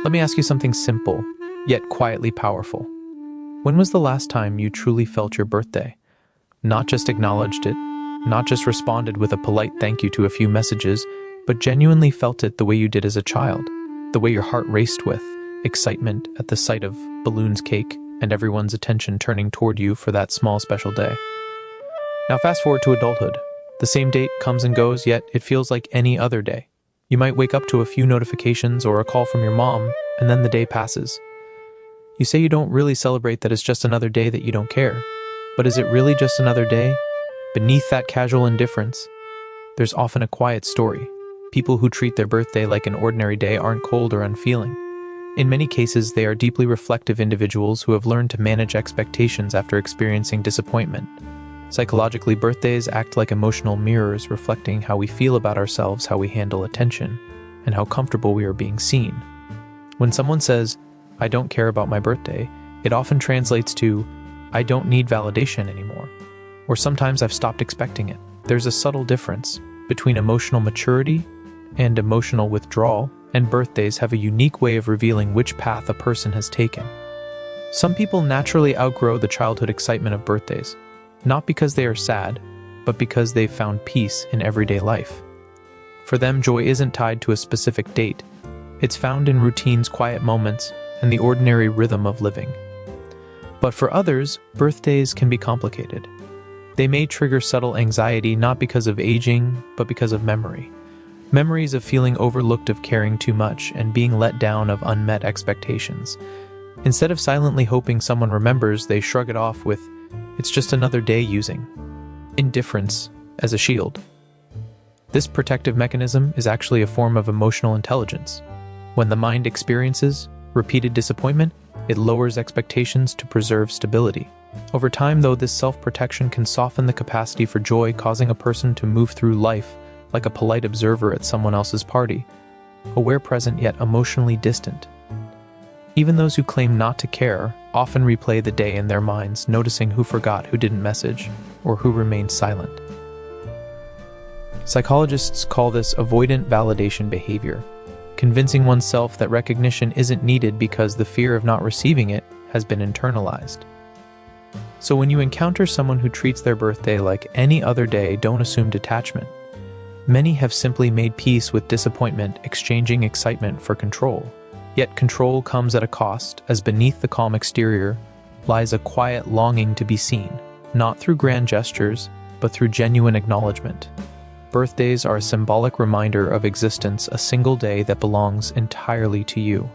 Let me ask you something simple, yet quietly powerful. When was the last time you truly felt your birthday? Not just acknowledged it, not just responded with a polite thank you to a few messages, but genuinely felt it the way you did as a child, the way your heart raced with excitement at the sight of balloons, cake, and everyone's attention turning toward you for that small special day. Now fast forward to adulthood. The same date comes and goes, yet it feels like any other day. You might wake up to a few notifications or a call from your mom, and then the day passes. You say you don't really celebrate, that it's just another day that you don't care. But is it really just another day? Beneath that casual indifference, there's often a quiet story. People who treat their birthday like an ordinary day aren't cold or unfeeling. In many cases, they are deeply reflective individuals who have learned to manage expectations after experiencing disappointment. Psychologically, birthdays act like emotional mirrors, reflecting how we feel about ourselves, how we handle attention, and how comfortable we are being seen. When someone says, "I don't care about my birthday," it often translates to, "I don't need validation anymore," or "Sometimes I've stopped expecting it." There's a subtle difference between emotional maturity and emotional withdrawal, and birthdays have a unique way of revealing which path a person has taken. Some people naturally outgrow the childhood excitement of birthdays, not because they are sad, but because they've found peace in everyday life. For them, joy isn't tied to a specific date. It's found in routines, quiet moments, and the ordinary rhythm of living. But for others, birthdays can be complicated. They may trigger subtle anxiety, not because of aging, but because of memory. Memories of feeling overlooked, of caring too much, and being let down, of unmet expectations. Instead of silently hoping someone remembers, they shrug it off with, "It's just another day," using indifference as a shield. This protective mechanism is actually a form of emotional intelligence. When the mind experiences repeated disappointment, it lowers expectations to preserve stability. Over time, though, this self-protection can soften the capacity for joy, causing a person to move through life like a polite observer at someone else's party, aware, present, yet emotionally distant. Even those who claim not to care often replay the day in their minds, noticing who forgot, who didn't message, or who remained silent. Psychologists call this avoidant validation behavior, convincing oneself that recognition isn't needed because the fear of not receiving it has been internalized. So when you encounter someone who treats their birthday like any other day, don't assume detachment. Many have simply made peace with disappointment, exchanging excitement for control. Yet control comes at a cost, as beneath the calm exterior lies a quiet longing to be seen, not through grand gestures, but through genuine acknowledgement. Birthdays are a symbolic reminder of existence, a single day that belongs entirely to you.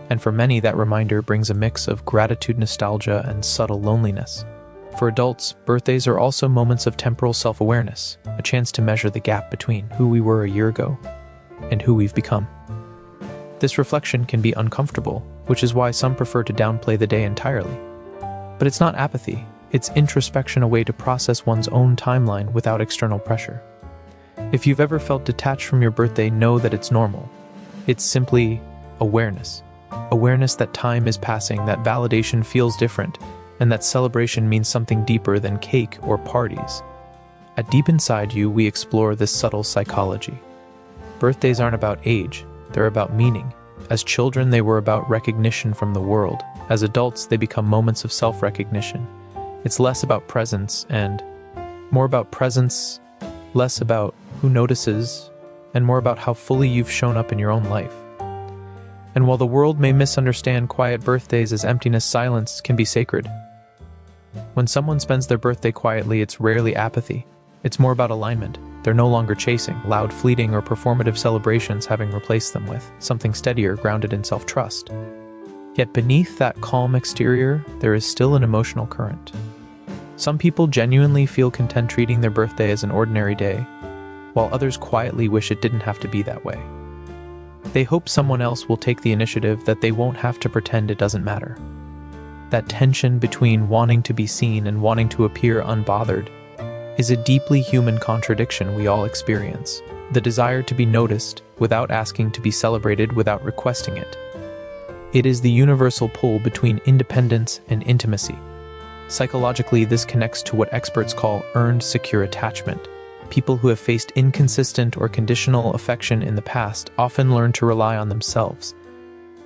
And for many, that reminder brings a mix of gratitude, nostalgia, and subtle loneliness. For adults, birthdays are also moments of temporal self-awareness, a chance to measure the gap between who we were a year ago and who we've become. This reflection can be uncomfortable, which is why some prefer to downplay the day entirely. But it's not apathy, it's introspection, a way to process one's own timeline without external pressure. If you've ever felt detached from your birthday, know that it's normal. It's simply awareness. Awareness that time is passing, that validation feels different, and that celebration means something deeper than cake or parties. At deep inside you, we explore this subtle psychology. Birthdays aren't about age, they're about meaning. As children, they were about recognition from the world. As adults, they become moments of self-recognition. It's less about presence and more about presence, less about who notices, and more about how fully you've shown up in your own life. And while the world may misunderstand quiet birthdays as emptiness, silence can be sacred. When someone spends their birthday quietly, it's rarely apathy. It's more about alignment. They're no longer chasing loud, fleeting, or performative celebrations, having replaced them with something steadier, grounded in self-trust. Yet beneath that calm exterior, there is still an emotional current. Some people genuinely feel content treating their birthday as an ordinary day, while others quietly wish it didn't have to be that way. They hope someone else will take the initiative, that they won't have to pretend it doesn't matter. That tension between wanting to be seen and wanting to appear unbothered is a deeply human contradiction we all experience. The desire to be noticed without asking to be celebrated, without requesting it. It is the universal pull between independence and intimacy. Psychologically, this connects to what experts call earned secure attachment. People who have faced inconsistent or conditional affection in the past often learn to rely on themselves.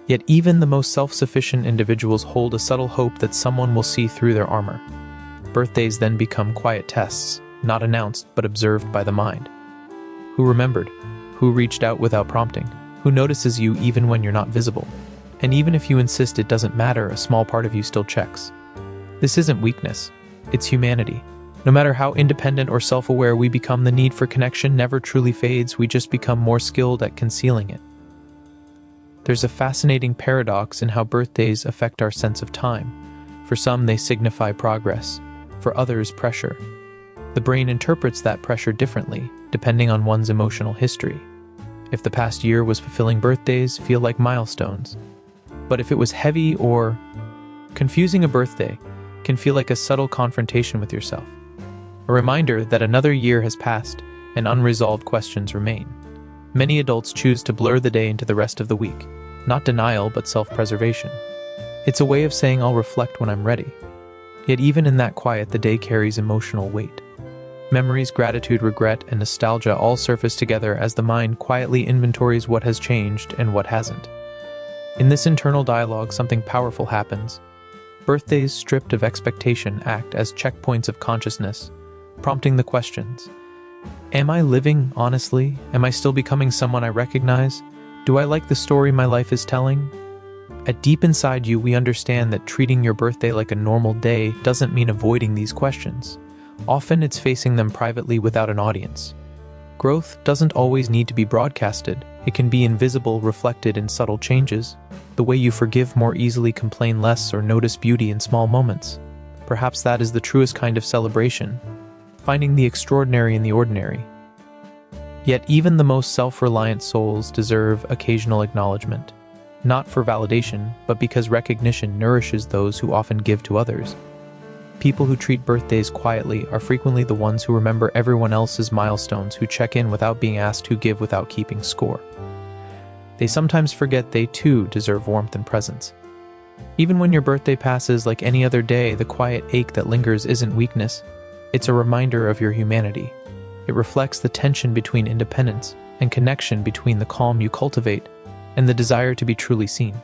Yet even the most self-sufficient individuals hold a subtle hope that someone will see through their armor. Birthdays then become quiet tests, not announced but observed by the mind. Who remembered? Who reached out without prompting? Who notices you even when you're not visible? And even if you insist it doesn't matter, a small part of you still checks. This isn't weakness, it's humanity. No matter how independent or self-aware we become, the need for connection never truly fades, we just become more skilled at concealing it. There's a fascinating paradox in how birthdays affect our sense of time. For some, they signify progress. For others, pressure. The brain interprets that pressure differently, depending on one's emotional history. If the past year was fulfilling, birthdays feel like milestones. But if it was heavy or confusing, a birthday can feel like a subtle confrontation with yourself. A reminder that another year has passed and unresolved questions remain. Many adults choose to blur the day into the rest of the week. Not denial, but self-preservation. It's a way of saying I'll reflect when I'm ready. Yet even in that quiet, the day carries emotional weight. Memories, gratitude, regret, and nostalgia all surface together as the mind quietly inventories what has changed and what hasn't. In this internal dialogue, something powerful happens. Birthdays, stripped of expectation, act as checkpoints of consciousness, prompting the questions. Am I living honestly? Am I still becoming someone I recognize? Do I like the story my life is telling? At deep inside you, we understand that treating your birthday like a normal day doesn't mean avoiding these questions. Often it's facing them privately without an audience. Growth doesn't always need to be broadcasted. It can be invisible, reflected in subtle changes. The way you forgive more easily, complain less, or notice beauty in small moments. Perhaps that is the truest kind of celebration, finding the extraordinary in the ordinary. Yet even the most self-reliant souls deserve occasional acknowledgement. Not for validation, but because recognition nourishes those who often give to others. People who treat birthdays quietly are frequently the ones who remember everyone else's milestones, who check in without being asked, who give without keeping score. They sometimes forget they too deserve warmth and presence. Even when your birthday passes like any other day, the quiet ache that lingers isn't weakness. It's a reminder of your humanity. It reflects the tension between independence and connection, between the calm you cultivate and the desire to be truly seen.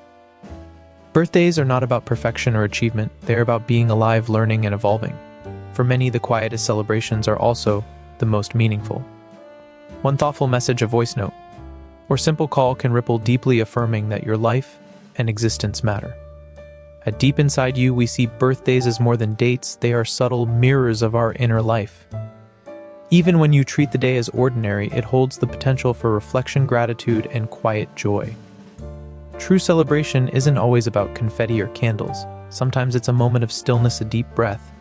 Birthdays are not about perfection or achievement, they're about being alive, learning, and evolving. For many, the quietest celebrations are also the most meaningful. One thoughtful message, a voice note, or simple call can ripple deeply, affirming that your life and existence matter. At deep inside you, we see birthdays as more than dates, they are subtle mirrors of our inner life. Even when you treat the day as ordinary, it holds the potential for reflection, gratitude, and quiet joy. True celebration isn't always about confetti or candles. Sometimes it's a moment of stillness, a deep breath,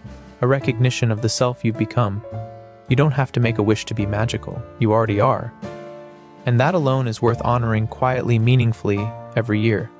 a recognition of the self you've become. You don't have to make a wish to be magical. You already are. And that alone is worth honoring quietly, meaningfully, every year.